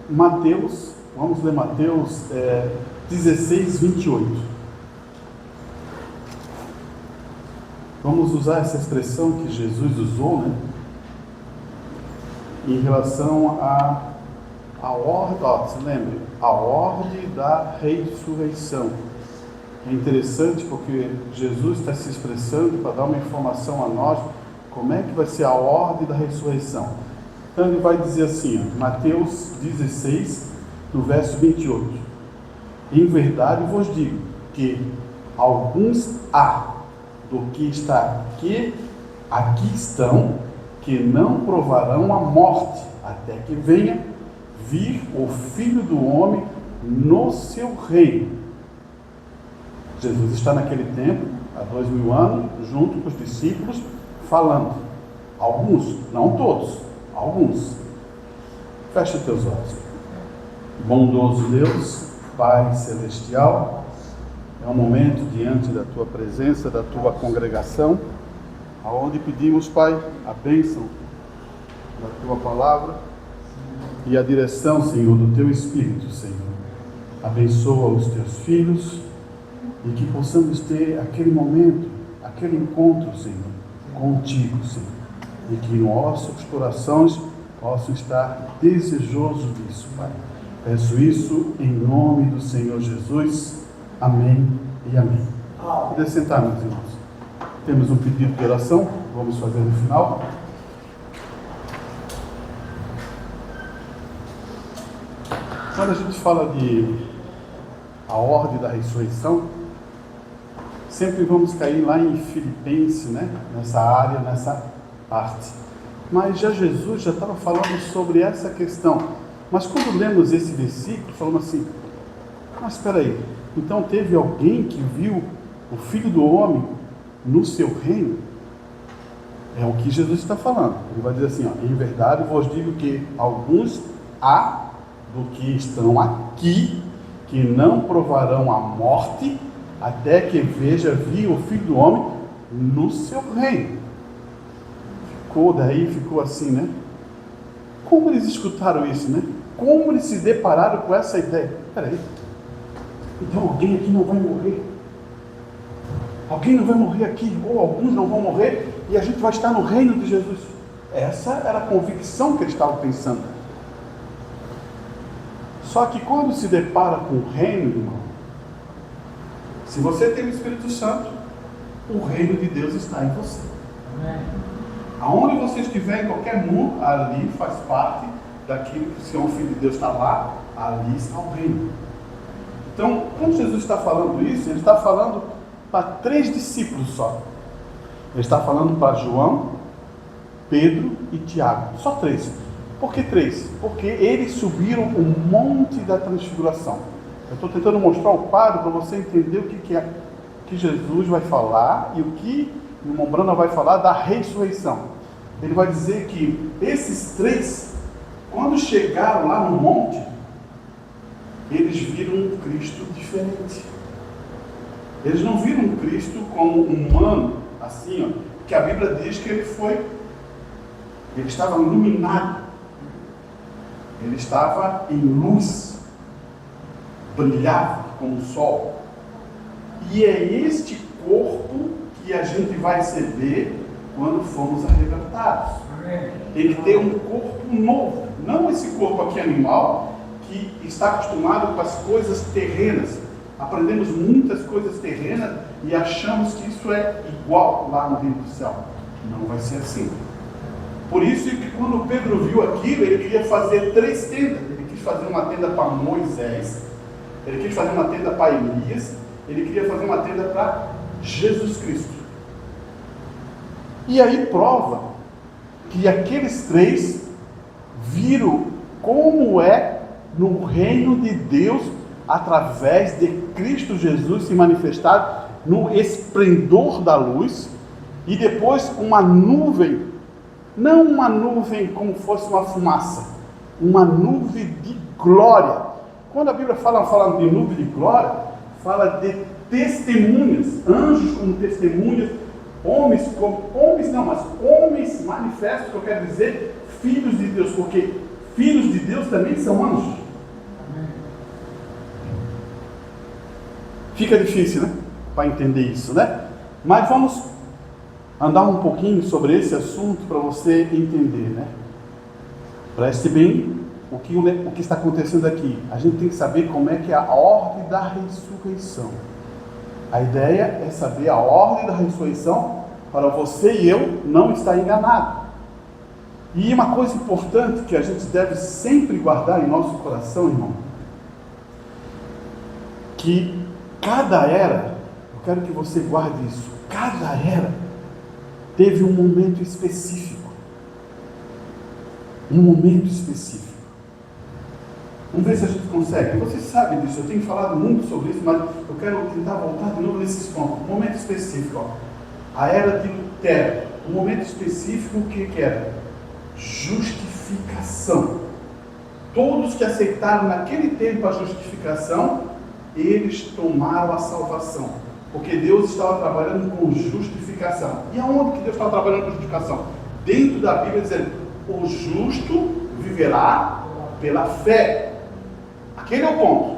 Mateus, vamos ler Mateus 16, 28. Vamos usar essa expressão que Jesus usou, né? Em relação a ordem, se lembre, a ordem da ressurreição. É interessante porque Jesus está se expressando para dar uma informação a nós, como é que vai ser a ordem da ressurreição. Então ele vai dizer assim, Mateus 16, no verso 28. Em verdade vos digo que alguns há do que está aqui estão, que não provarão a morte, até que venha vir o Filho do Homem no seu reino. Jesus está naquele tempo, há 2000 anos, junto com os discípulos, falando. Alguns, não todos, alguns. Fecha teus olhos. Bondoso Deus, Pai Celestial, é um momento diante da Tua presença, da Tua congregação, aonde pedimos, Pai, a bênção da Tua palavra e a direção, Senhor, do Teu Espírito, Senhor. Abençoa os Teus filhos e que possamos ter aquele momento, aquele encontro, Senhor, contigo, Senhor, e que nossos corações possam estar desejosos disso, Pai. Peço isso em nome do Senhor Jesus. Amém e amém. Pode sentar, meus irmãos. Temos um pedido de oração, vamos fazer no final. Quando a gente fala de a ordem da ressurreição, sempre vamos cair lá em Filipenses, né? Nessa área, nessa parte. Mas Jesus já estava falando sobre essa questão. Mas quando lemos esse versículo, falamos assim, mas espera aí, então teve alguém que viu o Filho do Homem no seu reino? É o que Jesus está falando. Ele vai dizer assim, em verdade vos digo que alguns há do que estão aqui, que não provarão a morte, até que veja vir o Filho do Homem no seu reino. Ficou assim, né? Como eles escutaram isso, né? Como eles se depararam com essa ideia? Peraí, então alguém aqui não vai morrer? Alguém não vai morrer aqui? Ou alguns não vão morrer e a gente vai estar no reino de Jesus? Essa era a convicção que eles estavam pensando. Só que quando se depara com o reino, irmão, se você tem o Espírito Santo, o reino de Deus está em você. Amém. Aonde você estiver, em qualquer mundo, ali faz parte daquilo que o Senhor Filho de Deus está lá, ali está o reino. Então, quando Jesus está falando isso, ele está falando para 3 discípulos só. Ele está falando para João, Pedro e Tiago, só 3. Por que 3? Porque eles subiram o monte da transfiguração. Eu estou tentando mostrar o quadro para você entender o que é que Jesus vai falar e o que o irmão Brana vai falar da ressurreição. Ele vai dizer que esses 3, quando chegaram lá no monte, eles viram um Cristo diferente. Eles não viram um Cristo como humano, assim, ó, que a Bíblia diz que ele estava iluminado, ele estava em luz, brilhava como o sol. E é este corpo que a gente vai receber quando formos arrebatados. Tem que ter um corpo novo, não esse corpo aqui animal que está acostumado com as coisas terrenas. Aprendemos muitas coisas terrenas e achamos que isso é igual lá no reino do céu. Não vai ser assim. Por isso que quando Pedro viu aquilo, ele queria fazer 3 tendas. Ele quis fazer uma tenda para Moisés, ele quis fazer uma tenda para Elias, ele queria fazer uma tenda para Jesus Cristo. E aí prova que aqueles 3 viram como é no reino de Deus, através de Cristo Jesus se manifestar no esplendor da luz, e depois uma nuvem, não uma nuvem como fosse uma fumaça, uma nuvem de glória. Quando a Bíblia fala de nuvem de glória, fala de testemunhas, anjos como testemunhas, homens manifestos, que eu quero dizer, filhos de Deus, porque filhos de Deus também são anjos. Fica difícil, né? Para entender isso, né? Mas vamos andar um pouquinho sobre esse assunto para você entender, né? Preste bem o que está acontecendo aqui. A gente tem que saber como é que é a ordem da ressurreição. A ideia é saber a ordem da ressurreição para você e eu não estar enganado. E uma coisa importante que a gente deve sempre guardar em nosso coração, irmão, que cada era, eu quero que você guarde isso, cada era teve um momento específico. Um momento específico. Vamos ver se a gente consegue. Você sabe disso, eu tenho falado muito sobre isso, mas eu quero tentar voltar de novo nesses pontos. Um momento específico, ó. A era de Lutero. Um momento específico, o que era? Justificação. Todos que aceitaram naquele tempo a justificação, eles tomaram a salvação. Porque Deus estava trabalhando com justificação. E aonde que Deus estava trabalhando com justificação? Dentro da Bíblia dizendo, o justo viverá pela fé. Aquele é o ponto.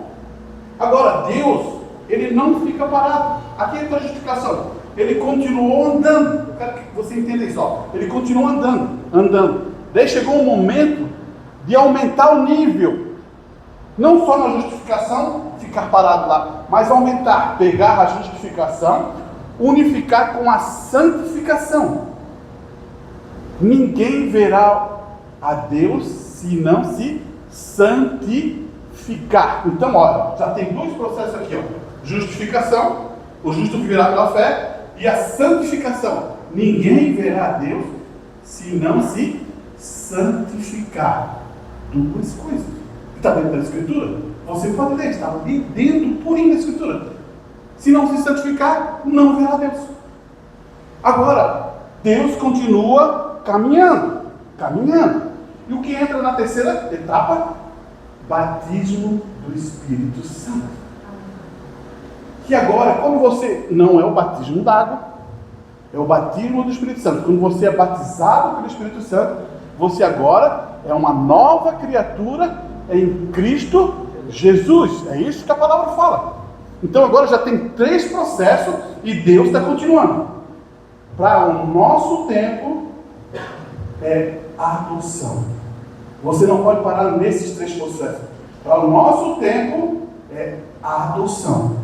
Agora, Deus, ele não fica parado. Aqui é a justificação. Ele continuou andando. Eu quero que você entenda isso. Ó. Ele continuou andando. Daí chegou um momento de aumentar o nível. Não só na justificação, ficar parado lá, mas aumentar, pegar a justificação, unificar com a santificação. Ninguém verá a Deus se não se santificar. Então, olha, já tem dois processos aqui, ó. Justificação, o justo viverá pela fé, e a santificação. Ninguém verá a Deus se não se santificar. Duas coisas. Está dentro da Escritura? Você pode ler, está ali dentro, purinho da Escritura. Se não se santificar, não verá a Deus. Agora, Deus continua caminhando. E o que entra na terceira etapa? Batismo do Espírito Santo. Que agora, como você não é o batismo d'água, é o batismo do Espírito Santo. Quando você é batizado pelo Espírito Santo, você agora é uma nova criatura em Cristo Jesus. É isso que a palavra fala. Então agora já tem 3 processos e Deus está continuando. Para o nosso tempo é adoção. Você não pode parar nesses 3 processos. Para o nosso tempo é adoção.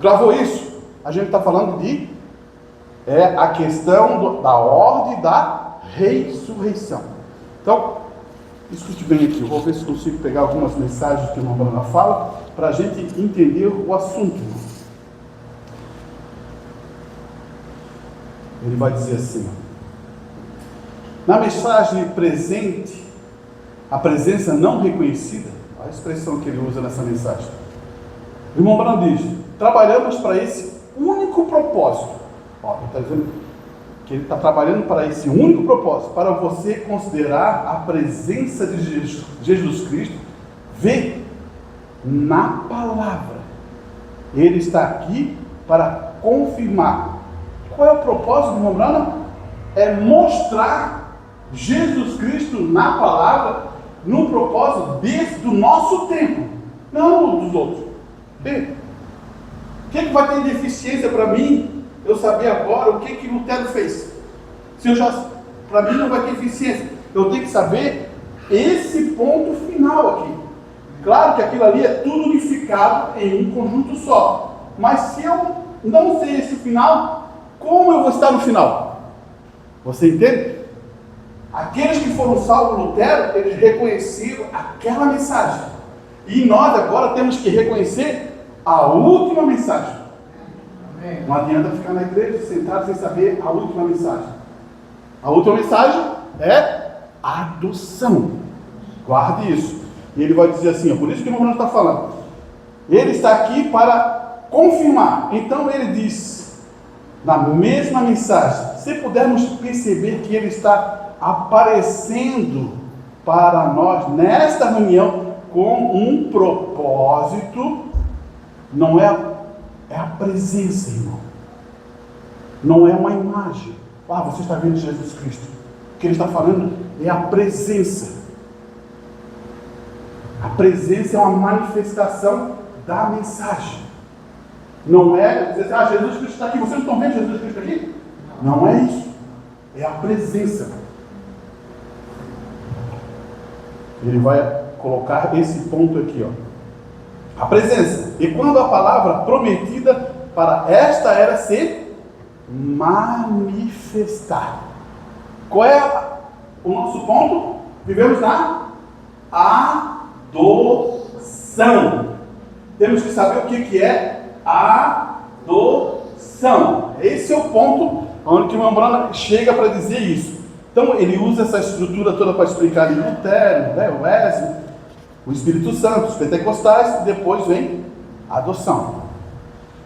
Gravou isso? A gente está falando de a questão da ordem da ressurreição. Então, escute bem aqui. Eu vou ver se consigo pegar algumas mensagens que o irmão Bruna fala para a gente entender o assunto. Ele vai dizer assim: na mensagem presente, a presença não reconhecida, a expressão que ele usa nessa mensagem, o irmão Bruna diz: trabalhamos para esse único propósito. Ó, ele está dizendo que ele está trabalhando para esse único propósito, para você considerar a presença de Jesus Cristo, ver na palavra. Ele está aqui para confirmar. Qual é o propósito do irmão Brana? É mostrar Jesus Cristo na palavra, no propósito desde o nosso tempo, não dos outros. O que vai ter de eficiência para mim eu saber agora o que Lutero fez? Para mim não vai ter eficiência. Eu tenho que saber esse ponto final aqui. Claro que aquilo ali é tudo unificado em um conjunto só. Mas se eu não sei esse final, como eu vou estar no final? Você entende? Aqueles que foram salvos por Lutero, eles reconheceram aquela mensagem. E nós agora temos que reconhecer a última mensagem. Não adianta ficar na igreja sentado sem saber a última mensagem. A última mensagem é adoção. Guarde isso. E ele vai dizer assim, por isso que o irmão está falando. Ele está aqui para confirmar. Então ele diz, na mesma mensagem, se pudermos perceber que ele está aparecendo para nós nesta reunião com um propósito, não é a presença, irmão. Não é uma imagem. Você está vendo Jesus Cristo. O que ele está falando é a presença. A presença é uma manifestação da mensagem. Não é dizer assim, Jesus Cristo está aqui, vocês não estão vendo Jesus Cristo aqui? Não é isso. É a presença. Ele vai colocar esse ponto aqui, ó. A presença. E quando a palavra prometida para esta era se manifestar. Qual é o nosso ponto? Vivemos na adoção. Temos que saber o que é adoção. Esse é o ponto onde o Membrana chega para dizer isso. Então ele usa essa estrutura toda para explicar em Lutero, né, o Wesley, o Espírito Santo, os pentecostais, e depois vem a adoção.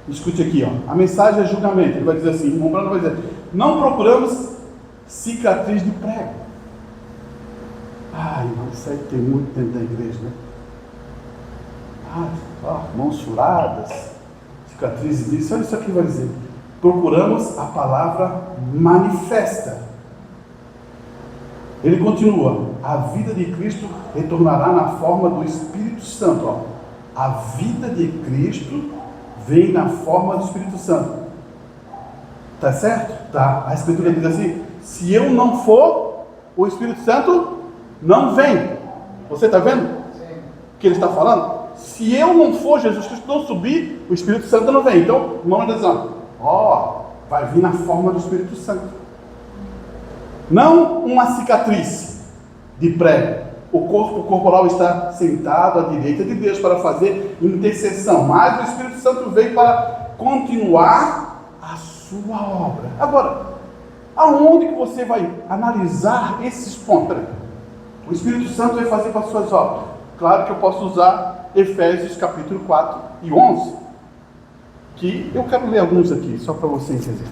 Escute aqui, ó. A mensagem é julgamento. Ele vai dizer assim, o Membrana vai dizer, não procuramos cicatriz de prego. Irmão, isso aí tem muito dentro da igreja, né? Mãos furadas, cicatrizes disso, olha isso aqui vai dizer. Procuramos a palavra manifesta. Ele continua, a vida de Cristo retornará na forma do Espírito Santo. Ó. A vida de Cristo vem na forma do Espírito Santo. Tá certo? Tá. A Escritura diz assim, se eu não for, o Espírito Santo não vem. Você está vendo? Sim. O que ele está falando? Se eu não for, Jesus Cristo não subir, o Espírito Santo não vem. Então, o irmão está dizendo, vai vir na forma do Espírito Santo. Não uma cicatriz de prego. O corpo corporal está sentado à direita de Deus para fazer intercessão. Mas o Espírito Santo veio para continuar a sua obra. Agora, aonde que você vai analisar esses pontos? O Espírito Santo vai fazer com as suas obras. Claro que eu posso usar Efésios capítulo 4 e 11. Que eu quero ler alguns aqui, só para você entender.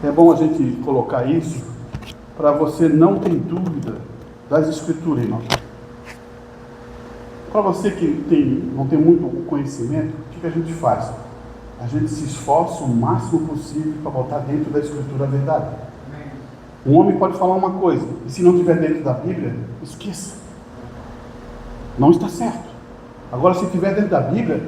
É bom a gente colocar isso para você não ter dúvida das Escrituras, irmão. Para você que não tem muito conhecimento, o que a gente faz? A gente se esforça o máximo possível para botar dentro da Escritura a verdade. Um homem pode falar uma coisa, e se não estiver dentro da Bíblia, esqueça. Não está certo. Agora, se estiver dentro da Bíblia,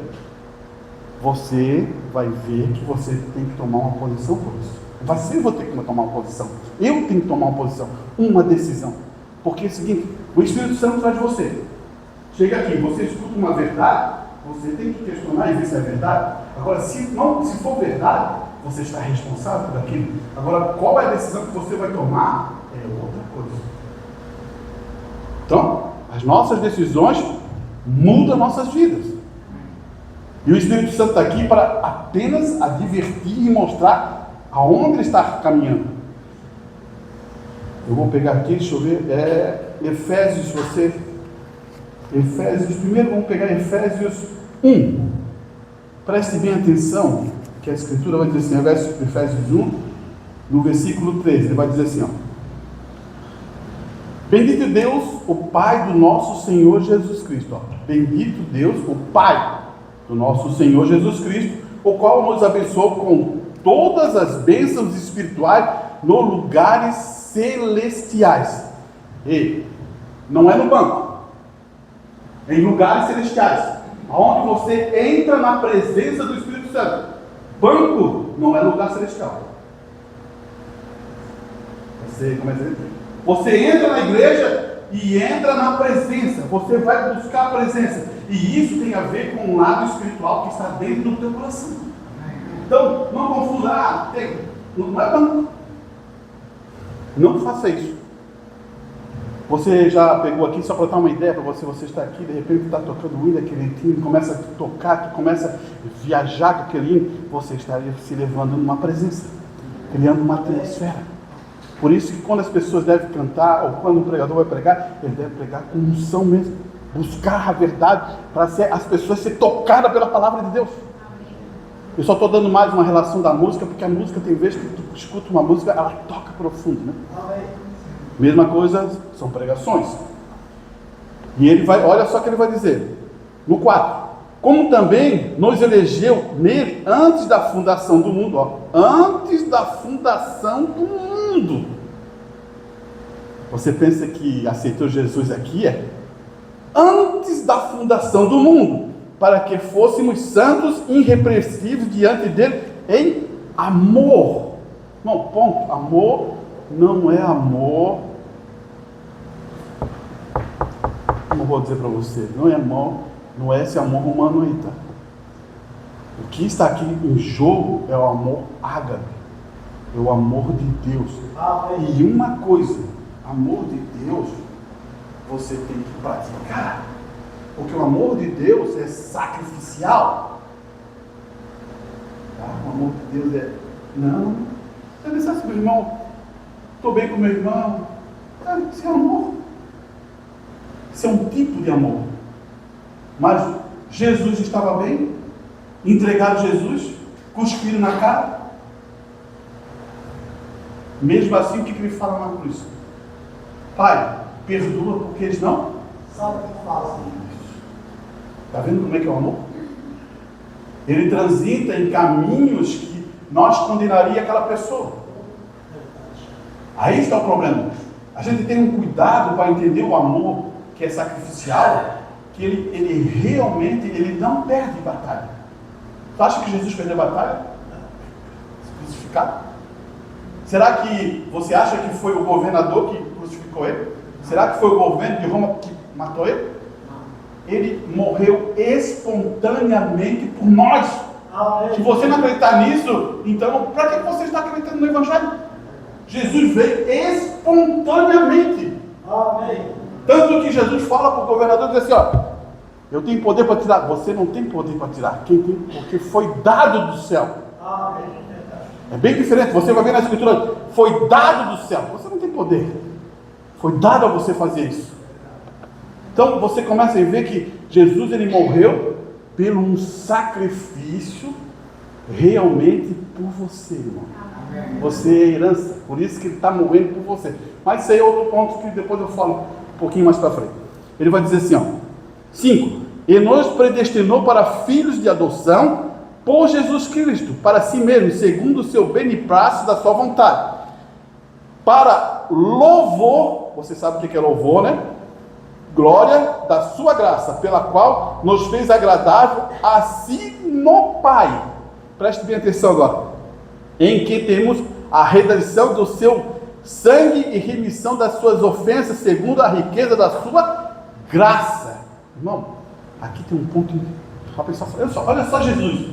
você vai ver que você tem que tomar uma posição por isso. Você vai ter que tomar uma posição. Eu tenho que tomar uma posição, uma decisão. Porque é o seguinte, o Espírito Santo traz de você. Chega aqui, você escuta uma verdade, você tem que questionar e ver se é verdade. Agora, se for verdade, você está responsável por aquilo. Agora, qual é a decisão que você vai tomar? É outra coisa. Então, as nossas decisões mudam nossas vidas. E o Espírito Santo está aqui para apenas advertir e mostrar aonde ele está caminhando. Eu vou pegar aqui, deixa eu ver, Efésios, primeiro vamos pegar Efésios 1. Preste bem atenção, que a Escritura vai dizer assim, Efésios 1, no versículo 13, ele vai dizer assim, ó. Bendito Deus, o Pai do nosso Senhor Jesus Cristo. Ó. Bendito Deus, o Pai do nosso Senhor Jesus Cristo, o qual nos abençoou com todas as bênçãos espirituais nos lugares celestiais. E não é no banco, é em lugares celestiais, onde você entra na presença do Espírito Santo. Banco não é lugar celestial. Você entra na igreja e entra na presença. Você vai buscar a presença. E isso tem a ver com o lado espiritual que está dentro do teu coração. Então, não confunda. Não é banco. Não faça isso. Você já pegou aqui, só para dar uma ideia para você, você está aqui, de repente está tocando o hino, aquele hino, começa a tocar, tu começa a viajar com aquele hino, você estaria se levando numa presença, criando uma atmosfera. Por isso que quando as pessoas devem cantar, ou quando o pregador vai pregar, ele deve pregar com unção mesmo, buscar a verdade, para as pessoas serem tocadas pela palavra de Deus. Eu só estou dando mais uma relação da música, porque a música tem vezes que tu escuta uma música, ela toca profundo, né? Mesma coisa são pregações. E ele vai, olha só o que ele vai dizer no 4. Como também nos elegeu nele antes da fundação do mundo. Ó, antes da fundação do mundo. Você pensa que aceitou Jesus aqui? Antes da fundação do mundo, para que fôssemos santos e irrepreensíveis diante dele em amor. Não, ponto. Amor não é amor. Como eu vou dizer para você? Não é amor, não é esse amor humano aí, tá? O que está aqui em jogo é o amor ágape, é o amor de Deus. E uma coisa, amor de Deus, você tem que praticar. Porque o amor de Deus é sacrificial. Tá? O amor de Deus é... Não, você não sabe, meu irmão, estou bem com meu irmão. Isso é amor. Isso é um tipo de amor. Mas Jesus estava bem? Entregaram Jesus? Cuspiram na cara? Mesmo assim, o que ele fala na cruz? Pai, perdoa porque eles não sabem o que fazem. Está vendo como é que é o amor? Ele transita em caminhos que nós condenaria aquela pessoa. Aí está o problema. A gente tem um cuidado para entender o amor que é sacrificial, que ele realmente não perde batalha. Tu acha que Jesus perdeu a batalha? Crucificado? Será que você acha que foi o governador que crucificou ele? Será que foi o governo de Roma que matou ele? Ele morreu espontaneamente por nós. Se você não acreditar nisso, então para que você está acreditando no Evangelho? Jesus veio espontaneamente. Amém. Tanto que Jesus fala para o governador, diz assim, ó, eu tenho poder para tirar. Você não tem poder para tirar. Quem tem? Porque foi dado do céu. Amém. É bem diferente. Você vai ver na Escritura, foi dado do céu. Você não tem poder. Foi dado a você fazer isso. Então você começa a ver que Jesus ele morreu pelo um sacrifício realmente por você, irmão. Amém. Você é herança. Por isso que ele está morrendo por você. Mas isso aí é outro ponto que depois eu falo um pouquinho mais para frente. Ele vai dizer assim, ó. 5. E nos predestinou para filhos de adoção por Jesus Cristo, para si mesmo, segundo o seu beneplácito da sua vontade, para louvor, você sabe o que é louvor, né? Glória da sua graça, pela qual nos fez agradável a si no Pai. Preste bem atenção agora. Em que temos a redenção do seu sangue e remissão das suas ofensas, segundo a riqueza da sua graça. Irmão, aqui tem um ponto. Olha só Jesus.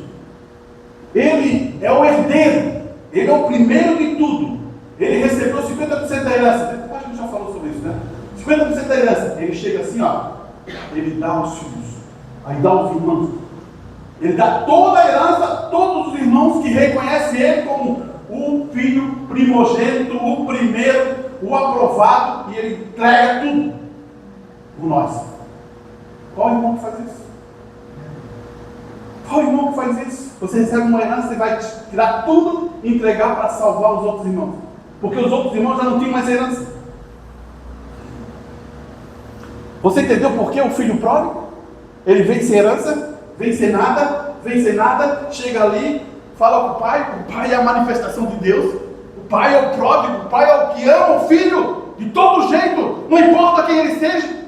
Ele é o herdeiro. Ele é o primeiro de tudo. Ele recebeu 50% da herança. Acho que a gente já falou sobre isso, né? 50% da herança. Ele chega assim, ó. Ele dá aos filhos. Aí dá aos irmãos. Ele dá toda a herança a todos os irmãos que reconhecem ele como o filho primogênito, o primeiro, o aprovado. E ele entrega tudo por nós. Qual irmão que faz isso? Qual irmão que faz isso? Você recebe uma herança e vai tirar tudo e entregar para salvar os outros irmãos. Porque os outros irmãos já não tinham mais herança. Você entendeu por que o filho pródigo? Ele vem sem herança, vem sem nada, chega ali, fala para o pai é a manifestação de Deus, o pai é o pródigo, o pai é o que ama o filho, de todo jeito, não importa quem ele seja.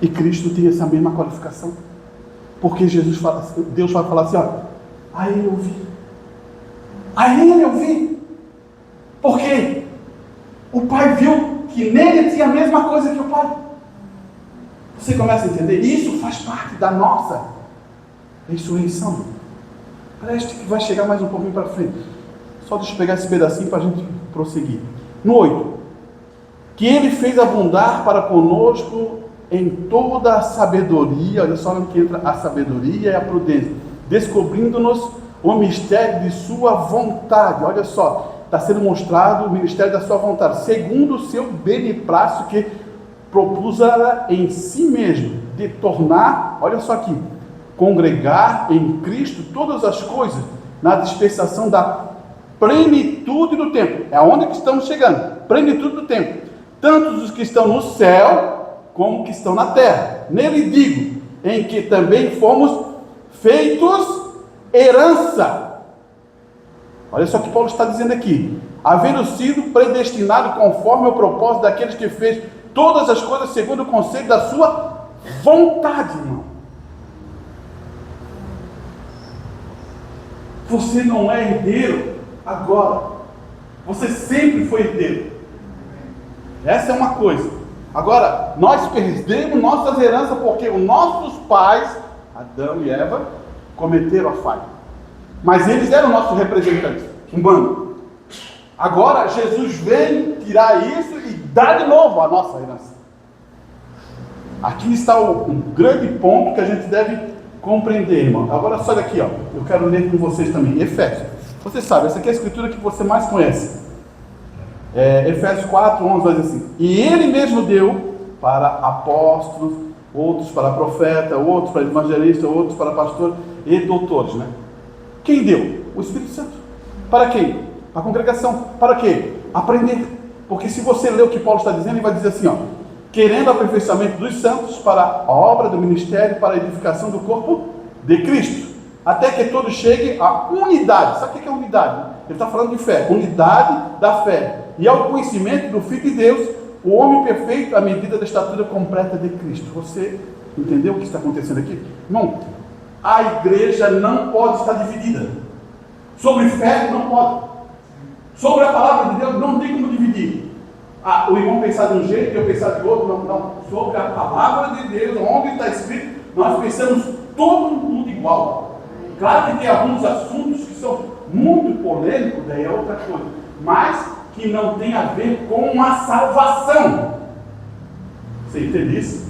E Cristo tem essa mesma qualificação. Porque Jesus fala, Deus vai falar assim, ó, a ele eu vi. A ele eu vi. Porque o Pai viu que nele tinha a mesma coisa que o Pai. Você começa a entender? Isso faz parte da nossa ressurreição. Preste que vai chegar mais um pouquinho para frente. Só deixa eu pegar esse pedacinho para a gente prosseguir. No 8. Que ele fez abundar para conosco em toda a sabedoria, olha só onde que entra a sabedoria e a prudência, descobrindo-nos o mistério de sua vontade. Olha só, está sendo mostrado o ministério da sua vontade, segundo o seu beneplácito que propus em si mesmo, de tornar, olha só aqui, congregar em Cristo todas as coisas, na dispensação da plenitude do tempo. É aonde que estamos chegando, plenitude do tempo, tanto os que estão no céu, como que estão na terra. Nele digo, em que também fomos feitos herança. Olha só o que Paulo está dizendo aqui. Havendo sido predestinado conforme o propósito daqueles que fez todas as coisas segundo o conselho da sua vontade, irmão. Você não é herdeiro agora. Você sempre foi herdeiro. Essa é uma coisa. Agora, nós perdemos nossas heranças porque os nossos pais, Adão e Eva, cometeram a falha. Mas eles eram nossos representantes humanos. Agora, Jesus vem tirar isso e dar de novo a nossa herança. Aqui está um grande ponto que a gente deve compreender, irmão. Agora, só daqui, ó. Eu quero ler com vocês também. Efésios. Você sabe, essa aqui é a escritura que você mais conhece. Efésios 4, 11 vai dizer assim: e ele mesmo deu para apóstolos, outros para profeta, outros para evangelista, outros para pastor e doutores, né? Quem deu? O Espírito Santo. Para quem? A congregação. Para quê? Aprender. Porque se você ler o que Paulo está dizendo, ele vai dizer assim, ó: querendo o aperfeiçoamento dos santos para a obra do ministério, para a edificação do corpo de Cristo, até que todos cheguem à unidade. Sabe o que é unidade? Ele está falando de fé. Unidade da fé e ao conhecimento do Filho de Deus, o homem perfeito à medida da estatura completa de Cristo. Você entendeu o que está acontecendo aqui? Não. A igreja não pode estar dividida. Sobre fé não pode. Sobre a palavra de Deus não tem como dividir. O irmão pensar de um jeito e eu pensar de outro, não. Sobre a palavra de Deus, onde está escrito, nós pensamos todo mundo igual. Claro que tem alguns assuntos que são muito polêmicos, daí é outra coisa, mas que não tem a ver com a salvação. Você entende isso?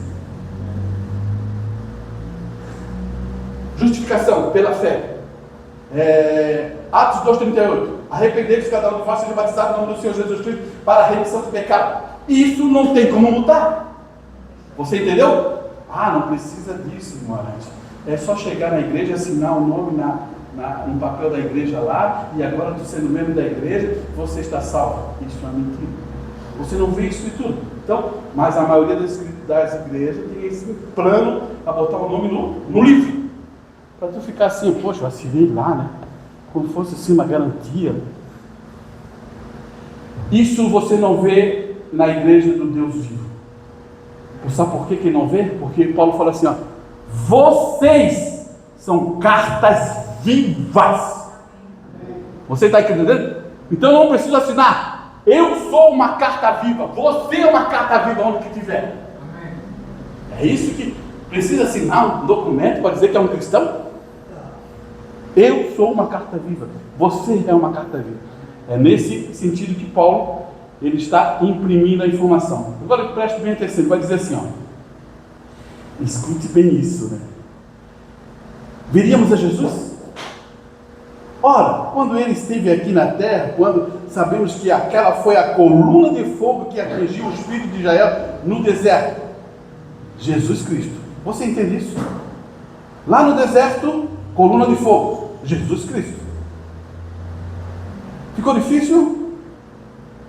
Justificação pela fé. Atos 2,38. Arrependei-vos, cada um de vós seja batizado no nome do Senhor Jesus Cristo para a remissão do pecado. Isso não tem como mudar. Você entendeu? Não precisa disso, ignorante. É só chegar na igreja, assinar o nome no papel da igreja lá, e agora tu sendo membro da igreja, você está salvo. Isso é mentira. Você não vê isso e tudo. Então, mas a maioria das igrejas tem esse plano para botar o nome no livro. Para tu ficar assim, poxa, eu assinei lá, né? Como fosse assim uma garantia. Isso você não vê na igreja do Deus vivo. Sabe por que não vê? Porque Paulo fala assim, ó: vocês são cartas vivas. Você está entendendo? Então eu não preciso assinar. Eu sou uma carta viva. Você é uma carta viva onde que tiver. É isso que precisa assinar um documento para dizer que é um cristão? Eu sou uma carta viva. Você é uma carta viva. É nesse sentido que Paulo ele está imprimindo a informação. Agora preste bem atenção. Ele vai dizer assim, ó: escute bem isso, né? Veríamos a Jesus? Ora, quando ele esteve aqui na terra, quando sabemos que aquela foi a coluna de fogo que atingiu os filhos de Israel no deserto, Jesus Cristo. Você entende isso? Lá no deserto, coluna de fogo, Jesus Cristo. Ficou difícil?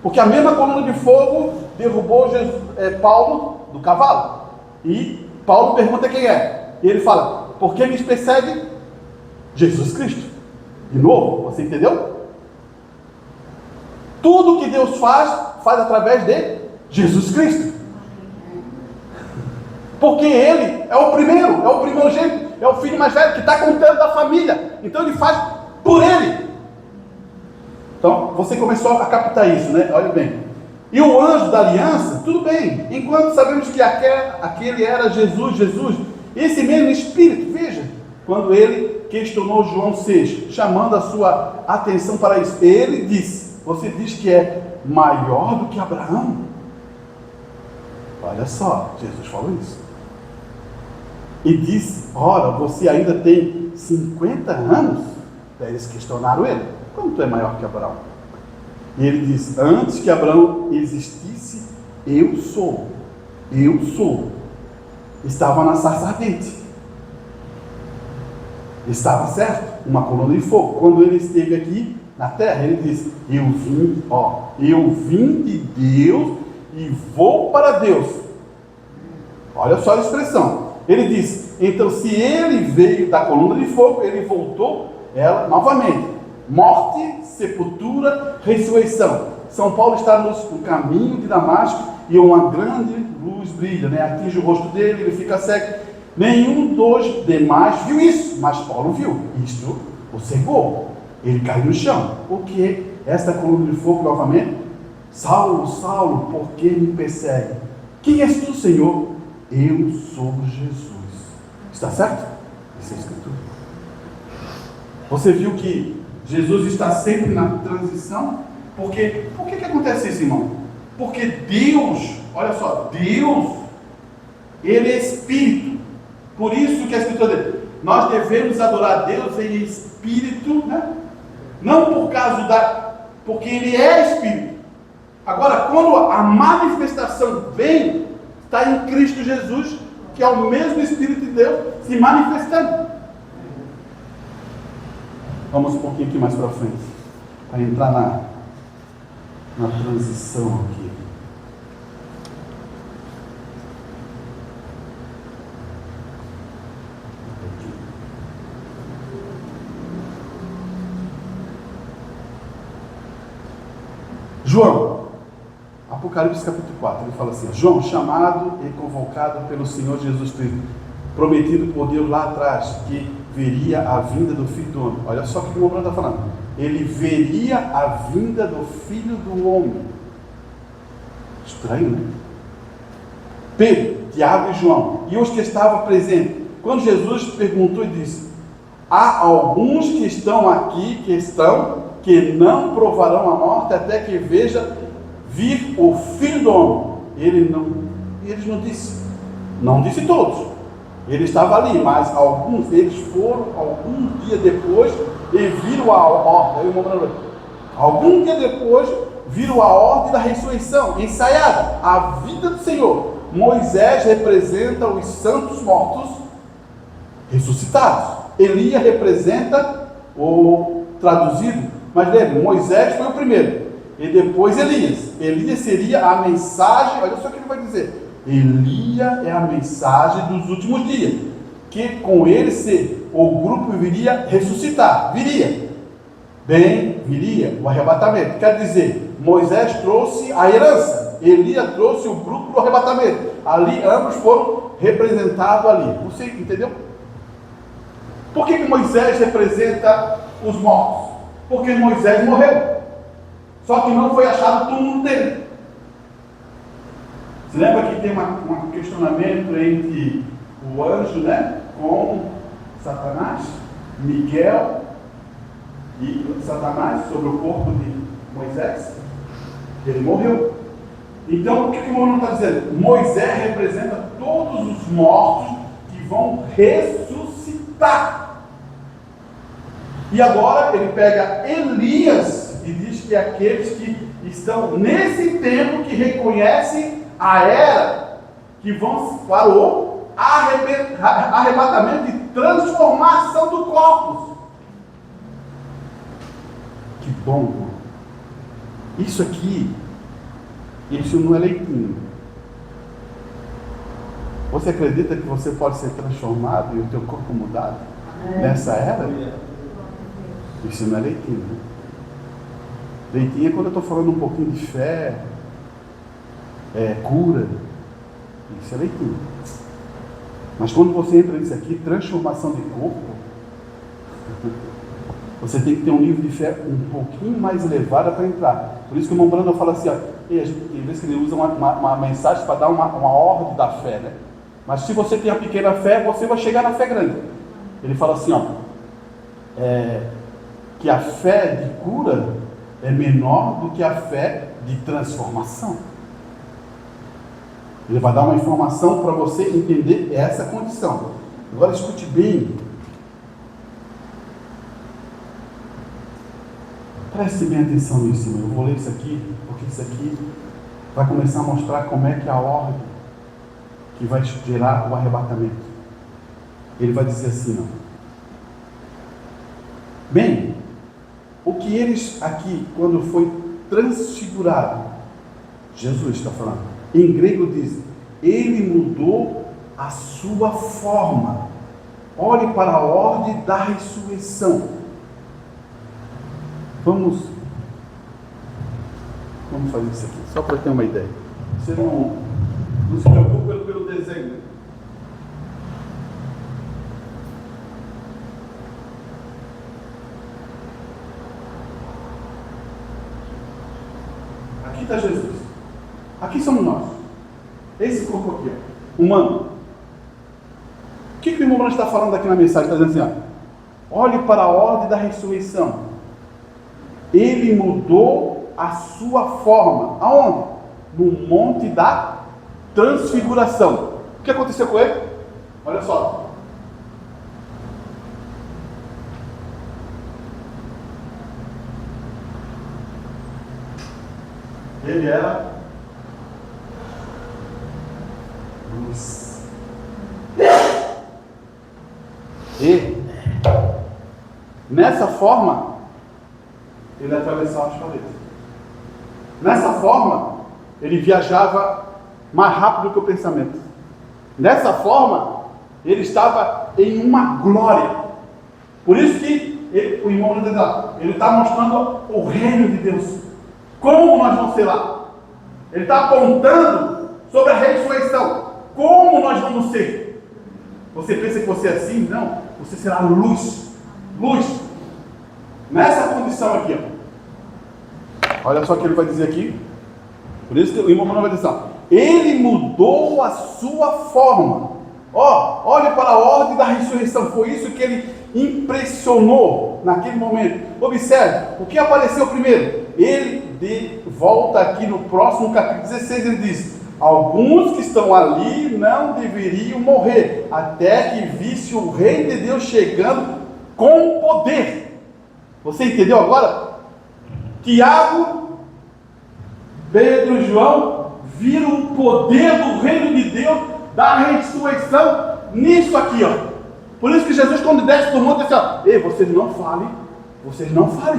Porque a mesma coluna de fogo derrubou Paulo do cavalo. E Paulo pergunta quem é. E ele fala: por que me persegue? Jesus Cristo. De novo, você entendeu? Tudo que Deus faz através de Jesus Cristo. Porque Ele é o primeiro, é o primogênito, é o filho mais velho que está cuidando da família. Então Ele faz por Ele. Então, você começou a captar isso, né? Olha bem. E o anjo da aliança, tudo bem. Enquanto sabemos que aquele era Jesus, esse mesmo Espírito, veja, quando ele questionou João 6, chamando a sua atenção para isso, ele disse: você diz que é maior do que Abraão? Olha só, Jesus falou isso. E disse: ora, você ainda tem 50 anos? Daí eles questionaram ele: como tu é maior que Abraão? E ele disse: antes que Abraão existisse, eu sou. Estava na sarça ardente. Estava certo? Uma coluna de fogo. Quando ele esteve aqui na terra, ele disse: eu vim de Deus e vou para Deus. Olha só a expressão. Ele disse: então, se ele veio da coluna de fogo, ele voltou ela novamente. Morte, sepultura, ressurreição. São Paulo está no caminho de Damasco e uma grande luz brilha, né? Atinge o rosto dele, ele fica cego. Nenhum dos demais viu isso, mas Paulo viu. Isto o cegou. Ele caiu no chão. O que? Esta coluna de fogo novamente. Saulo, Saulo, por que me persegue? Quem és tu, Senhor? Eu sou Jesus. Está certo? Isso é a Escritura. Você viu que Jesus está sempre na transição? Por que acontece isso, irmão? Porque Deus, olha só, Deus, Ele é Espírito. Por isso que a Escritura diz, nós devemos adorar Deus em Espírito, né? Não por causa porque Ele é Espírito. Agora, quando a manifestação vem, está em Cristo Jesus, que é o mesmo Espírito de Deus se manifestando. Vamos um pouquinho aqui mais para frente, para entrar na transição aqui. João, Apocalipse capítulo 4, ele fala assim: João, chamado e convocado pelo Senhor Jesus Cristo, prometido por Deus lá atrás, que veria a vinda do Filho do Homem. Olha só o que o irmão está falando. Ele veria a vinda do Filho do Homem. Estranho, né? Pedro, Tiago e João, e os que estavam presentes, quando Jesus perguntou e disse: há alguns que estão aqui, que não provarão a morte até que veja vir o Filho do Homem. Eles não disse todos. Ele estava ali, mas alguns deles foram algum dia depois e viram a ordem. Algum dia depois viram a ordem da ressurreição ensaiada, a vida do Senhor. Moisés representa os santos mortos ressuscitados. Elias representa o traduzido, mas lembre, Moisés foi o primeiro, e depois Elias. Elias seria a mensagem, olha só o que ele vai dizer. Elias é a mensagem dos últimos dias, que com ele o grupo viria ressuscitar, viria o arrebatamento. Quer dizer, Moisés trouxe a herança, Elias trouxe o grupo do arrebatamento. Ali ambos foram representados ali. Você entendeu? Por que Moisés representa os mortos? Porque Moisés morreu, só que não foi achado o túmulo dele. Você lembra que tem um questionamento entre o anjo, né, com Satanás, Miguel e Satanás sobre o corpo de Moisés? Ele morreu. Então, o que o irmão está dizendo? Moisés representa todos os mortos que vão ressuscitar. E agora ele pega Elias e diz que aqueles que estão nesse tempo que reconhecem a era, que vão para o arrebatamento e transformação do corpo. Que bom! Isso aqui, isso não é leitinho. Você acredita que você pode ser transformado e o teu corpo mudado nessa era? Isso não é leitinho. Né? Leitinho é quando eu estou falando um pouquinho de fé, cura. Isso é leitinho. Mas quando você entra nisso aqui, transformação de corpo, você tem que ter um nível de fé um pouquinho mais elevado para entrar. Por isso que o irmão Brandon fala assim, tem vezes que ele usa uma mensagem para dar uma ordem da fé, né? Mas se você tem a pequena fé, você vai chegar na fé grande. Ele fala assim, que a fé de cura é menor do que a fé de transformação. Ele vai dar uma informação para você entender essa condição. Agora escute bem. Preste bem atenção nisso, irmão. Eu vou ler isso aqui, porque isso aqui vai começar a mostrar como é que a ordem que vai gerar o arrebatamento. Ele vai dizer assim, bem, o que eles aqui, quando foi transfigurado, Jesus está falando, em grego diz, ele mudou a sua forma. Olhe para a ordem da ressurreição. Vamos Vamos fazer isso aqui, só para ter uma ideia. Você não se preocupa pelo desenho. Aqui está Jesus. Aqui somos nós. Esse corpo aqui, ó, humano. O que o irmão Branco está falando aqui na mensagem? Está dizendo assim, ó, olhe para a ordem da ressurreição. Ele mudou a sua forma. Aonde? No monte da transfiguração. O que aconteceu com ele? Olha só. Ele era luz. E nessa forma, ele atravessava as paredes. Nessa forma, ele viajava mais rápido que o pensamento. Dessa forma, ele estava em uma glória. Por isso que o irmão ele está mostrando o reino de Deus. Como nós vamos ser lá? Ele está apontando sobre a ressurreição. Como nós vamos ser? Você pensa que você é assim? Não. Você será luz. Luz. Nessa condição aqui, ó. Olha só o que ele vai dizer aqui. Por isso que o irmão Manuel vai dizer assim, ele mudou a sua forma. Ó, olhe para a ordem da ressurreição. Foi isso que ele impressionou naquele momento. Observe, o que apareceu primeiro? Ele volta aqui no próximo capítulo 16, ele diz, alguns que estão ali não deveriam morrer, até que visse o reino de Deus chegando com poder. Você entendeu agora? Tiago, Pedro e João viram o poder do reino de Deus, da ressurreição, nisso aqui, ó. Por isso que Jesus, quando desce do monte, disse, ó, ei, vocês não falem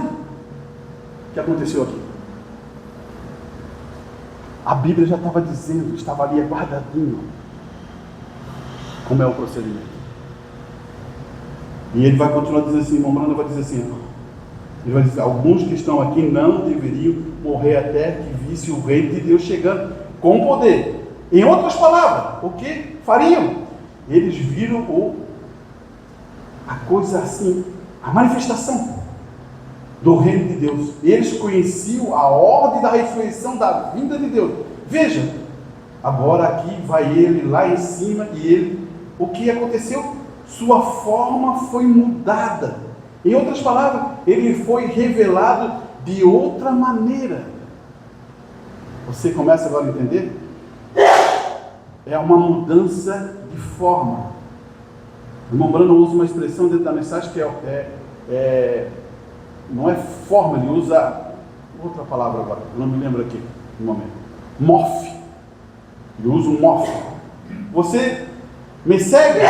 o que aconteceu aqui. A Bíblia já estava dizendo, estava ali guardadinho, como é o procedimento. E ele vai continuar dizendo assim, irmão Brando vai dizer assim, ele vai dizer, alguns que estão aqui não deveriam morrer até que visse o reino de Deus chegando com poder. Em outras palavras, o que fariam? Eles viram a coisa assim, a manifestação do reino de Deus. Eles conheciam a ordem da ressurreição da vinda de Deus. Veja, agora aqui vai ele lá em cima e ele, o que aconteceu? Sua forma foi mudada. Em outras palavras, ele foi revelado de outra maneira. Você começa agora a entender? É uma mudança de forma. O irmão Brano usa uma expressão dentro da mensagem que não é forma, ele usa outra palavra agora, eu não me lembro aqui no momento. Morfe. Ele usa um morfe. Você me segue?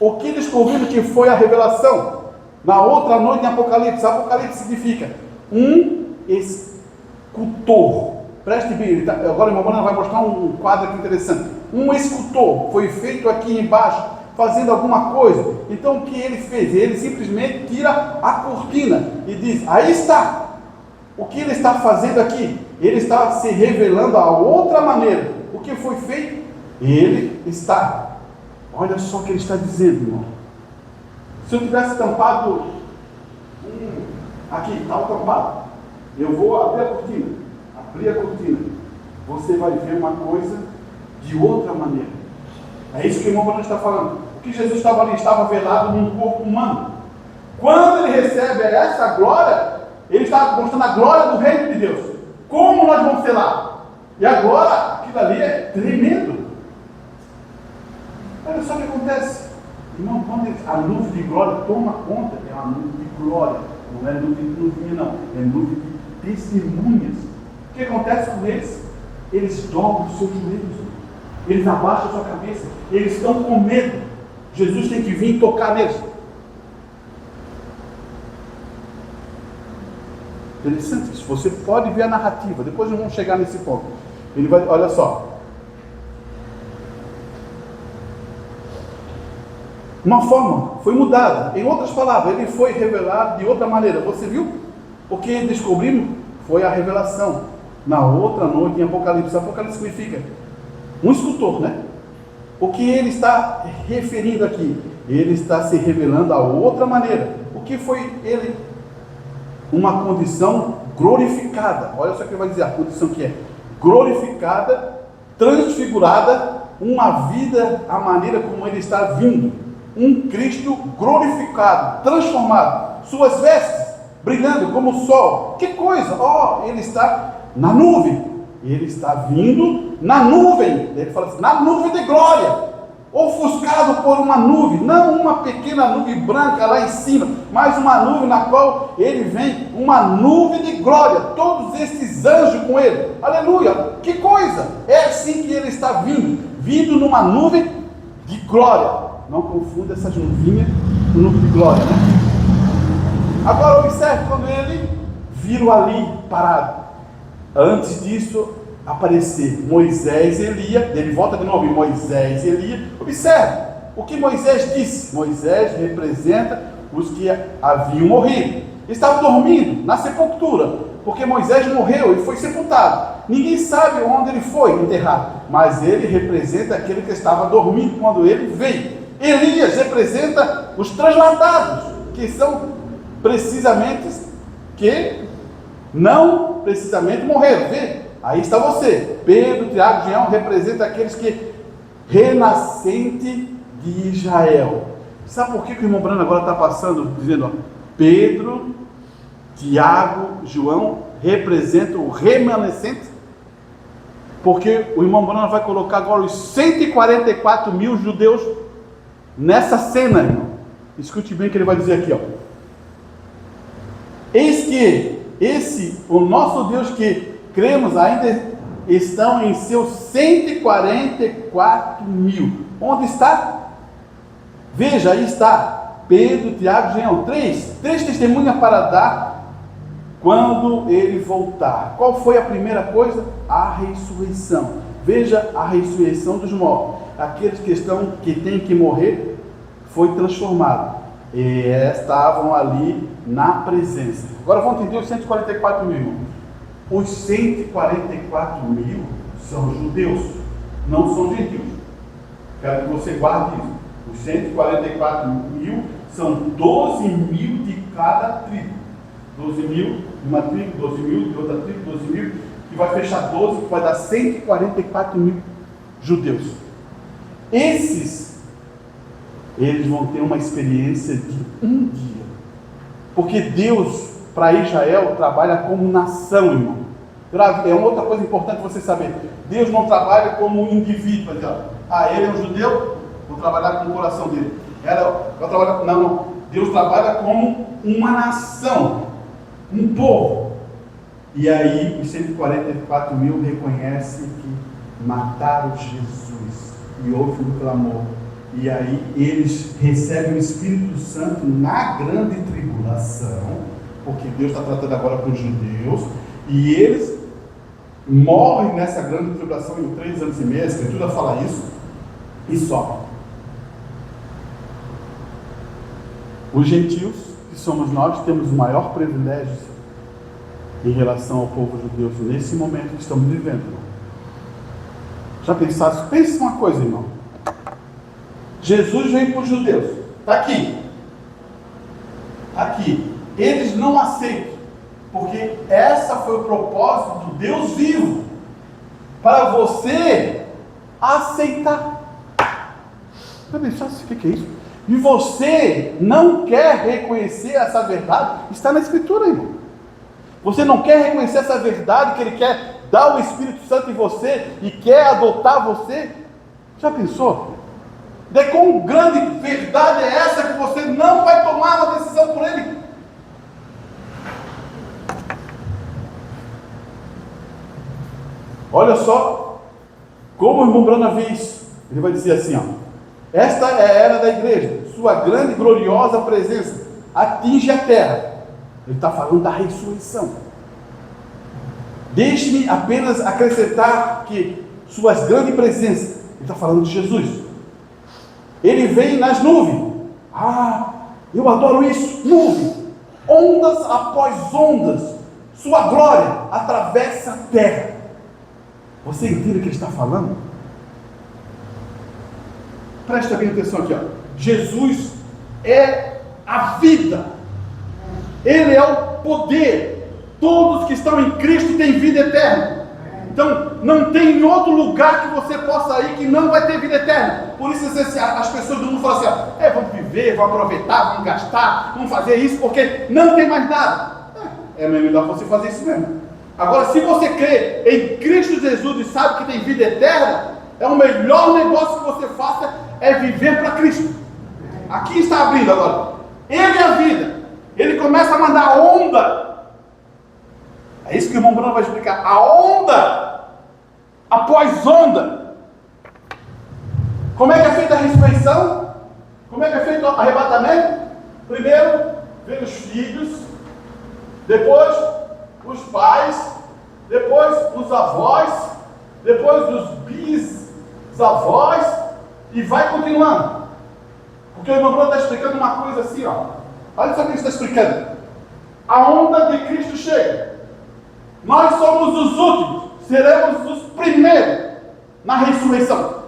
O que descobrimos que foi a revelação? Na outra noite em Apocalipse. Apocalipse significa um escultor. Preste bem, agora o irmão Brano vai mostrar um quadro aqui interessante. Um escultor foi feito aqui embaixo, fazendo alguma coisa. Então o que ele fez? Ele simplesmente tira a cortina e diz, aí está. O que ele está fazendo aqui? Ele está se revelando a outra maneira. O que foi feito? Ele está. Olha só o que ele está dizendo, irmão. Se eu tivesse tampado aqui, estava tampado. Eu vou abrir a cortina. Você vai ver uma coisa de outra maneira. É isso que o irmão Bruno está falando. O que Jesus estava ali, estava velado num corpo humano. Quando ele recebe essa glória, ele está mostrando a glória do reino de Deus. Como nós vamos ser lá? E agora, aquilo ali é tremendo. Olha só o que acontece. Irmão, quando a nuvem de glória toma conta, é uma nuvem de glória. Não é nuvem de nuvem, não. É nuvem de testemunhas. O que acontece com eles? Eles dobram os seus joelhos. Eles abaixam a sua cabeça. Eles estão com medo. Jesus tem que vir e tocar neles. Interessante isso. Você pode ver a narrativa. Depois nós vamos chegar nesse ponto. Ele vai, olha só. Uma forma foi mudada. Em outras palavras, ele foi revelado de outra maneira. Você viu? O que descobrimos foi a revelação. na outra noite, em Apocalipse. Apocalipse significa um escultor, né? O que ele está referindo aqui? Ele está se revelando a outra maneira. O que foi ele? Uma condição glorificada. Olha só o que ele vai dizer, a condição que é glorificada, transfigurada, uma vida, a maneira como ele está vindo. Um Cristo glorificado, transformado. Suas vestes brilhando como o sol. Que coisa! Ele está na nuvem. Ele está vindo na nuvem. Ele fala assim, na nuvem de glória. Ofuscado por uma nuvem, não uma pequena nuvem branca lá em cima, mas uma nuvem na qual ele vem, uma nuvem de glória, todos esses anjos com ele, aleluia, que coisa, é assim que ele está vindo numa nuvem de glória. Não confunda essas nuvinhas com nuvem de glória, né? Agora observe quando ele viram ali parado, antes disso aparecer Moisés e Elias, ele volta de novo em Moisés e Elias. Observe o que Moisés disse. Moisés representa os que haviam morrido, estavam dormindo na sepultura, porque Moisés morreu e foi sepultado. Ninguém sabe onde ele foi enterrado, mas ele representa aquele que estava dormindo quando ele veio. Elias representa os transladados, que são precisamente que não precisamente morreram. Vê? Aí está você, Pedro, Tiago, João, representa aqueles que renascente de Israel. Sabe por que o irmão Brano agora está passando, dizendo, Pedro, Tiago, João, representam o remanescente? Porque o irmão Brano vai colocar agora os 144 mil judeus nessa cena, irmão. Escute bem o que ele vai dizer aqui, Eis que o nosso Deus que cremos ainda estão em seus 144 mil. Onde está? Veja, aí está Pedro, Tiago, João, três testemunhas para dar quando ele voltar. Qual foi a primeira coisa? A ressurreição. Veja a ressurreição dos mortos. Aqueles que têm que morrer foi transformado. E estavam ali na presença. Agora vamos entender os 144 mil. Os 144 mil são judeus, não são gentios. Quero que você guarde isso. Os 144 mil são 12 mil de cada tribo. 12 mil de uma tribo, 12 mil de outra tribo, 12 mil, que vai fechar 12, que vai dar 144 mil judeus. Eles vão ter uma experiência de um dia. Porque Deus, para Israel, trabalha como nação, irmão. É uma outra coisa importante você saber. Deus não trabalha como um indivíduo. Ele é um judeu, vou trabalhar com o coração dele. Não. Deus trabalha como uma nação, um povo. E aí os 144 mil reconhecem que mataram Jesus. E houve um clamor. E aí eles recebem o Espírito Santo na grande tribulação, porque Deus está tratando agora com os judeus, e eles morrem nessa grande tribulação em 3 anos e meio. A Escritura fala isso, e só. Os gentios, que somos nós, temos o maior privilégio em relação ao povo judeu nesse momento que estamos vivendo. Já pensaram? Pense uma coisa, irmão. Jesus veio para os judeus. Está aqui. Aqui. Eles não aceitam. Porque essa foi o propósito do Deus vivo. Para você aceitar. Já pensaram o que é isso? E você não quer reconhecer essa verdade? Está na Escritura, irmão. Você não quer reconhecer essa verdade, que Ele quer dar o Espírito Santo em você e quer adotar você? Já pensou? De quão grande verdade é essa que você não vai tomar uma decisão por Ele? Olha só como o irmão Brana vê isso. Ele vai dizer assim, esta é a era da igreja, sua grande e gloriosa presença atinge a terra. Ele está falando da ressurreição. Deixe-me apenas acrescentar que suas grandes presenças, ele está falando de Jesus. Ele vem nas nuvens. Eu adoro isso, nuvem. Ondas após ondas Sua glória atravessa a terra. Você entende o que ele está falando? Presta bem atenção aqui, ó. Jesus é a vida. Ele é o poder. Todos que estão em Cristo têm vida eterna. Então, não tem outro lugar que você possa ir que não vai ter vida eterna. Por isso, as pessoas do mundo falam assim, ó, vamos viver, vamos aproveitar, vamos gastar, vamos fazer isso, porque não tem mais nada. É melhor você fazer isso mesmo. Agora, se você crê em Cristo Jesus e sabe que tem vida eterna, o melhor negócio que você faça é viver para Cristo. Aqui está abrindo agora. Ele é a vida. Ele começa a mandar onda. É isso que o irmão Bruno vai explicar. A onda após onda. Como é que é feita a ressurreição? Como é que é feito o arrebatamento? Primeiro, vem os filhos, depois os pais, depois os avós, depois dos bisavós, e vai continuando. Porque o irmão Bruno está explicando uma coisa assim, ó. Olha só o que ele está explicando. A onda de Cristo chega. Nós somos os últimos, seremos os primeiros na ressurreição.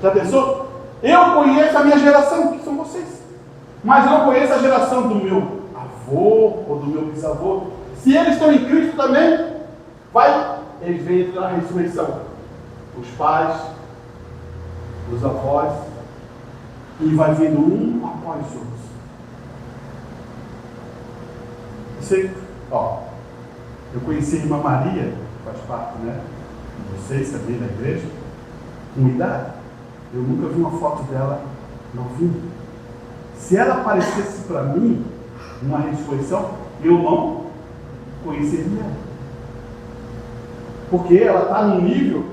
Já pensou? Eu conheço a minha geração, que são vocês, mas eu não conheço a geração do meu avô ou do meu bisavô. Se eles estão em Cristo também, eles vêm na ressurreição. Os pais, os avós, e vai vindo um após os outros. Eu conheci a irmã Maria, que faz parte, né, de vocês também da igreja, com idade. Eu nunca vi uma foto dela novinha. Se ela aparecesse para mim numa ressurreição, eu não conheceria ela. Porque ela está num nível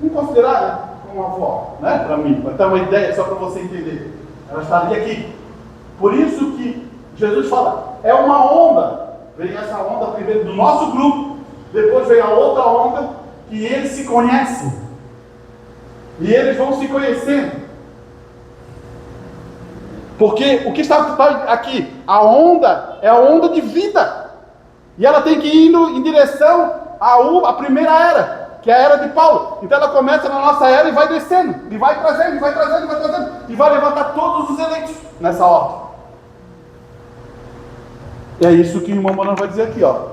inconsiderável como avó, né? Para mim, para ter uma ideia, só para você entender. Ela estaria aqui. Por isso que Jesus fala, é uma onda. Vem essa onda primeiro do nosso grupo, depois vem a outra onda, que eles se conhecem. E eles vão se conhecendo. Porque o que está aqui, a onda é a onda de vida. E ela tem que ir indo em direção à primeira era, que é a era de Paulo. Então ela começa na nossa era e vai descendo, e vai trazendo, e vai trazendo, e vai trazendo, e vai levantar todos os eleitos nessa ordem. É isso que o irmão Manuel vai dizer aqui, ó.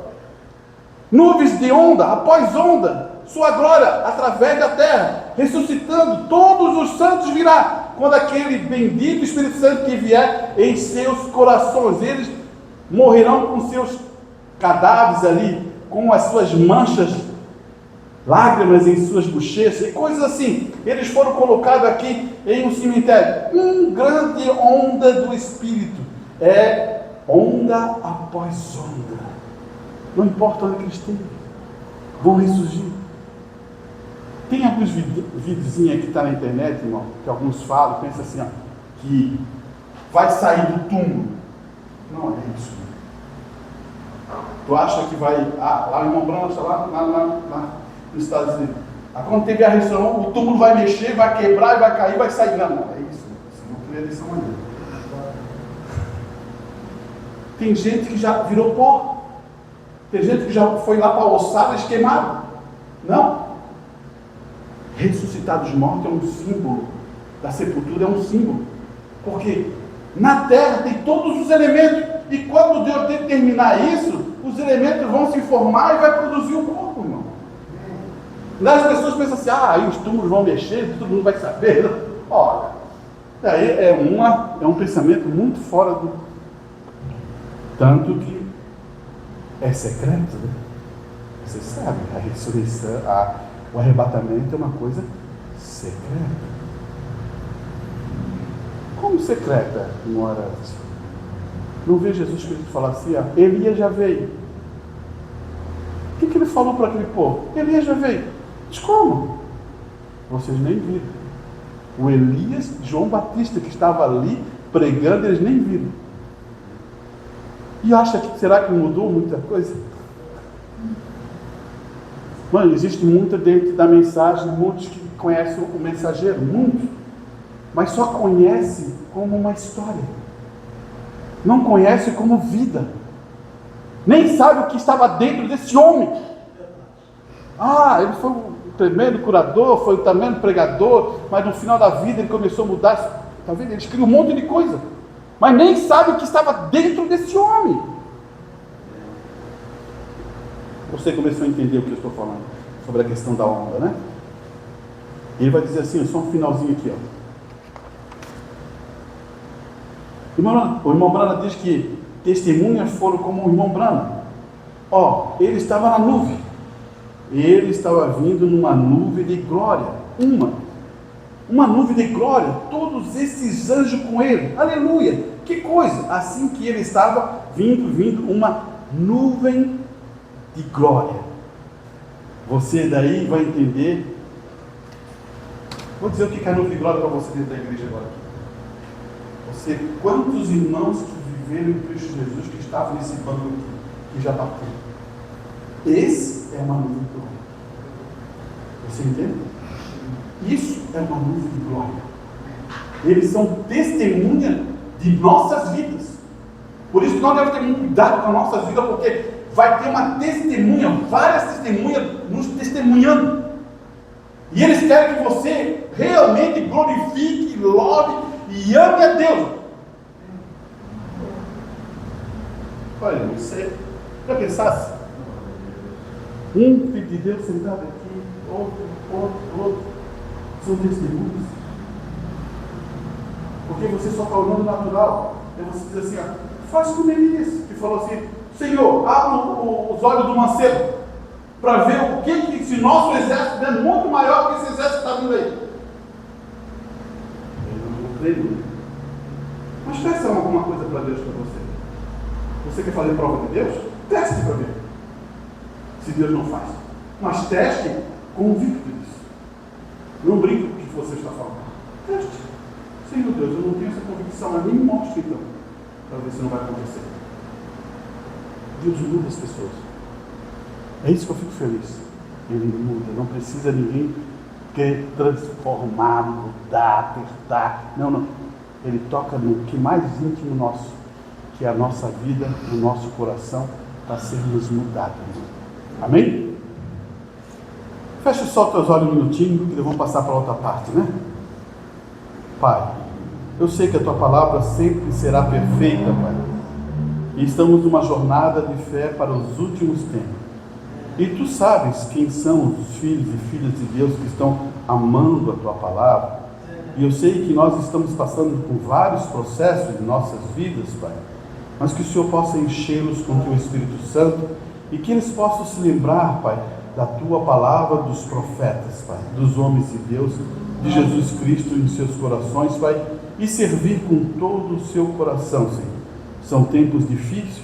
Nuvens de onda após onda, sua glória através da terra, ressuscitando todos os santos virá, quando aquele bendito Espírito Santo que vier em seus corações. Eles morrerão com seus cadáveres ali, com as suas manchas, lágrimas em suas bochechas e coisas assim. Eles foram colocados aqui em um cemitério. Grande onda do Espírito. É onda após onda. Não importa onde eles estejam, vão ressurgir. Tem alguns videozinhos que está na internet, irmão, que alguns falam, pensam assim, ó, que vai sair do túmulo. Não é isso. Tu acha que vai... lá o irmão Bruno está lá nos Estados Unidos. Quando teve a ressurreição, o túmulo vai mexer, vai quebrar, vai cair, vai sair. Não é isso. Você não crê dessa maneira. Tem gente que já virou pó. Tem gente que já foi lá para a ossada e queimaram. Não. Ressuscitar dos mortos é um símbolo. Da sepultura é um símbolo. Porque na terra tem todos os elementos. E quando Deus determinar isso, os elementos vão se formar e vai produzir o corpo, irmão. As pessoas pensam assim, aí os túmulos vão mexer, todo mundo vai saber. Olha, aí é um pensamento muito fora do... Tanto que é secreto, né? Você sabe, a ressurreição, o arrebatamento é uma coisa secreta. Como secreta, uma hora antes? Não vê Jesus Cristo falar assim, Elias já veio. O que ele falou para aquele povo? Elias já veio. Mas como? Vocês nem viram. O Elias, João Batista, que estava ali pregando, eles nem viram. E acha que, será que mudou muita coisa? Mano, existe muito dentro da mensagem, muitos que conhecem o mensageiro, muitos, mas só conhece como uma história. não conhece como vida, nem sabe o que estava dentro desse homem. Ele foi um tremendo curador, foi um tremendo pregador, mas no final da vida ele começou a mudar. Está vendo? Ele escreveu um monte de coisa, mas nem sabe o que estava dentro desse homem. Você começou a entender o que eu estou falando sobre a questão da onda, né? Ele vai dizer assim, só um finalzinho aqui, O irmão Branham diz que testemunhas foram como o irmão Branham. Ele estava na nuvem. Ele estava vindo numa nuvem de glória. Uma nuvem de glória. Todos esses anjos com ele. Aleluia! Que coisa! Assim que ele estava vindo uma nuvem de glória. Você daí vai entender. Vou dizer o que é a nuvem de glória para você dentro da igreja agora. Quantos irmãos que viveram em Cristo Jesus que estavam nesse banco aqui, que já partiu? Esse é uma nuvem de glória. Você entende? Isso é uma nuvem de glória. Eles são testemunha de nossas vidas. Por isso que nós devemos ter muito cuidado com a nossa vida, porque vai ter uma testemunha, várias testemunhas nos testemunhando. E eles querem que você realmente glorifique, louve e ame a Deus. Olha, você já pensasse? Um filho de Deus sentado aqui, outro, são testemunhos. Porque você só está olhando o natural. Aí você diz assim, faz como Elias, que falou assim, Senhor, abra os olhos do mancebo, para ver o que se nosso exército é muito maior que esse exército está vindo aí. Eu não creio. Mas teste alguma coisa para Deus para você. Você quer fazer prova de Deus? Teste para ver se Deus não faz. Mas teste convicto disso. Não brinque com o que você está falando. Teste. Senhor Deus, eu não tenho essa convicção, mas nem me mostre então, para ver se não vai acontecer. Deus muda as pessoas. É isso que eu fico feliz. Ele muda, não precisa ninguém querer transformar, mudar, apertar. Não. Ele toca no que mais íntimo nosso, que é a nossa vida, o nosso coração, para sermos mudados. Amém? Feche só os teus olhos um minutinho, que vamos passar para outra parte, né? Pai, eu sei que a tua palavra sempre será perfeita, Pai. E estamos numa jornada de fé para os últimos tempos. E tu sabes quem são os filhos e filhas de Deus que estão amando a tua palavra. E eu sei que nós estamos passando por vários processos em nossas vidas, Pai. Mas que o Senhor possa enchê-los com o teu Espírito Santo e que eles possam se lembrar, Pai, da tua palavra dos profetas, Pai, dos homens de Deus, de Jesus Cristo em seus corações, Pai, e servir com todo o seu coração, Senhor. São tempos difíceis,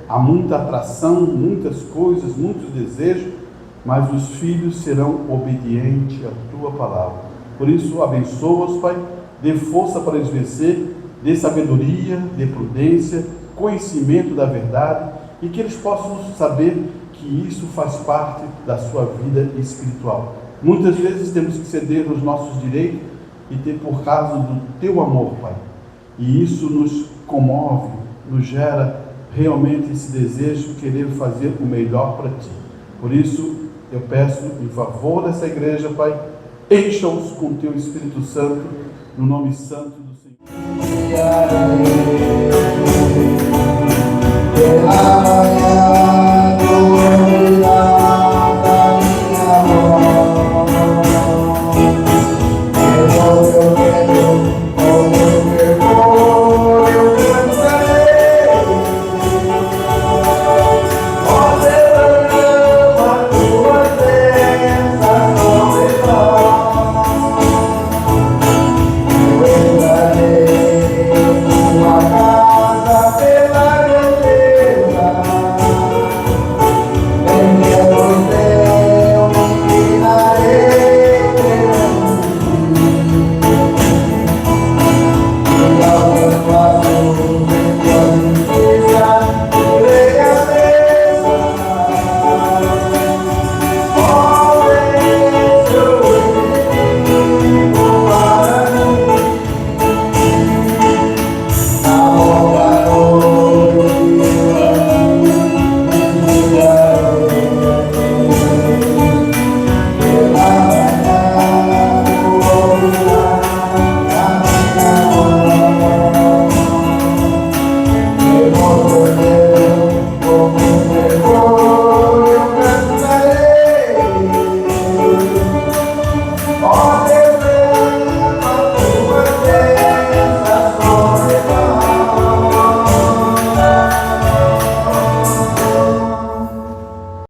há muita atração, muitas coisas, muitos desejos, mas os filhos serão obedientes à tua palavra. Por isso, abençoa-os, Pai, dê força para eles vencer, dê sabedoria, dê prudência, conhecimento da verdade, e que eles possam saber que isso faz parte da sua vida espiritual. Muitas vezes temos que ceder os nossos direitos e ter por causa do teu amor, Pai. E isso nos comove, nos gera realmente esse desejo de querer fazer o melhor para Ti. Por isso, eu peço em favor dessa igreja, Pai, encha-os com Teu Espírito Santo, no nome santo do Senhor.